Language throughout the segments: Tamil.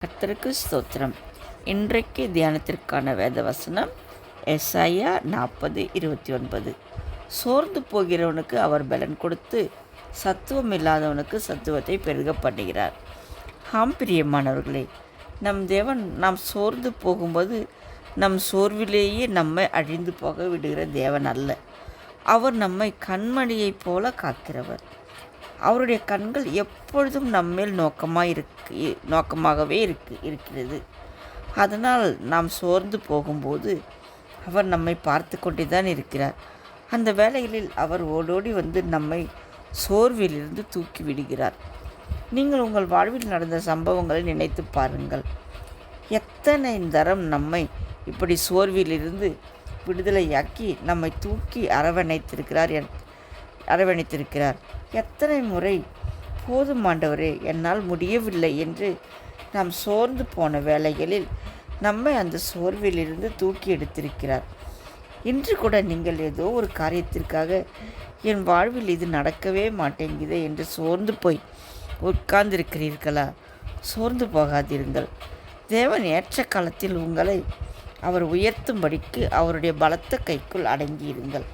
கர்த்தருக்கு ஸ்தோத்திரம். இன்றைக்கு தியானத்திற்கான வேத வசனம் எசாயா 40:29. சோர்ந்து போகிறவனுக்கு அவர் பலன் கொடுத்து சத்துவம் இல்லாதவனுக்கு சத்துவத்தை பெருக பண்ணுகிறார். பிரியமானவர்களே, நம் தேவன் நாம் சோர்ந்து போகும்போது நம் சோர்விலேயே நம்மை அழிந்து போக விடுகிற தேவன் அல்ல. அவர் நம்மை கண்மணியைப் போல காக்கிறவர். அவருடைய கண்கள் எப்பொழுதும் நம்மேல் நோக்கமாகவே இருக்கிறது. அதனால் நாம் சோர்ந்து போகும்போது அவர் நம்மை பார்த்து கொண்டே தான் இருக்கிறார். அந்த வேளைகளில் அவர் ஓடோடி வந்து நம்மை சோர்விலிருந்து தூக்கி விடுகிறார். நீங்கள் உங்கள் வாழ்வில் நடந்த சம்பவங்களை நினைத்து பாருங்கள். எத்தனை தரம் நம்மை இப்படி சோர்விலிருந்து விடுதலையாக்கி நம்மை தூக்கி அரவணைத்திருக்கிறார். எத்தனை முறை போதும் ஆண்டவரே, என்னால் முடியவில்லை என்று நாம் சோர்ந்து போன வேளைகளில் நம்மை அந்த சோர்விலிருந்து தூக்கி எடுத்திருக்கிறார். இன்று கூட நீங்கள் ஏதோ ஒரு காரியத்திற்காக என் வாழ்வில் இது நடக்கவே மாட்டேங்குதே என்று சோர்ந்து போய் உட்கார்ந்திருக்கிறீர்களா? சோர்ந்து போகாதிருங்கள். தேவன் ஏற்ற காலத்தில் உங்களை அவர் உயர்த்தும்படிக்கு அவருடைய பலத்த கைக்குள் அடங்கியிருங்கள்.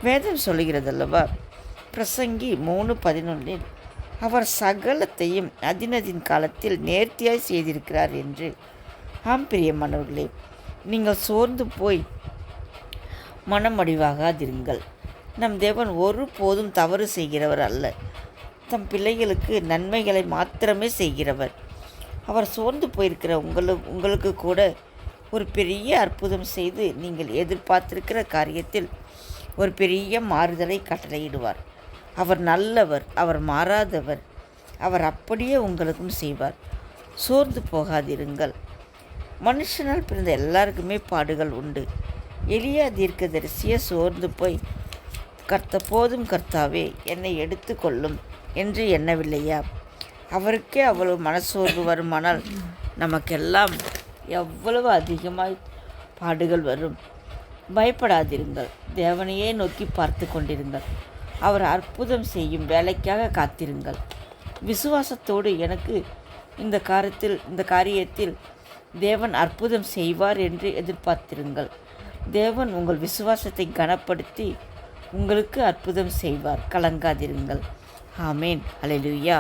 வேதம் சொல்லுகிறதல்லவா, பிரசங்கி 3:11 அவர் சகலத்தையும் அதினதின் காலத்தில் நேர்த்தியாய் செய்திருக்கிறார் என்று. பிரியமானவர்களே, நீங்கள் சோர்ந்து போய் மனமடிவாகாதிருங்கள். நம் தேவன் ஒருபோதும் தவறு செய்கிறவர் அல்ல. தம் பிள்ளைகளுக்கு நன்மைகளை மாத்திரமே செய்கிறவர். அவர் சோர்ந்து போயிருக்கிற உங்களுக்கு கூட ஒரு பெரிய அற்புதம் செய்து நீங்கள் எதிர்பார்த்திருக்கிற காரியத்தில் ஒரு பெரிய மாறுதலை கட்டளையிடுவார். அவர் நல்லவர், அவர் மாறாதவர். அவர் அப்படியே உங்களுக்கும் செய்வார். சோர்ந்து போகாதிருங்கள். மனுஷனால் பிறந்த எல்லாருக்குமே பாடுகள் உண்டு. எலியா தீர்க்கதரிசியை சோர்ந்து போய் போதும் கர்த்தாவே, என்னை எடுத்துக்கொள்ளும் என்று எண்ணவில்லையா? அவருக்கே அவ்வளவு மனசோர்வு வருமானால் நமக்கெல்லாம் எவ்வளவு அதிகமாய் பாடுகள் வரும். பயப்படாதிருங்கள். தேவனையே நோக்கி பார்த்து கொண்டிருங்கள். அவர் அற்புதம் செய்யும் வேலைக்காக காத்திருங்கள். விசுவாசத்தோடு எனக்கு இந்த காரியத்தில் தேவன் அற்புதம் செய்வார் என்று எதிர்பார்த்திருங்கள். தேவன் உங்கள் விசுவாசத்தை கனப்படுத்தி உங்களுக்கு அற்புதம் செய்வார். கலங்காதிருங்கள். ஆமேன். அல்லேலூயா.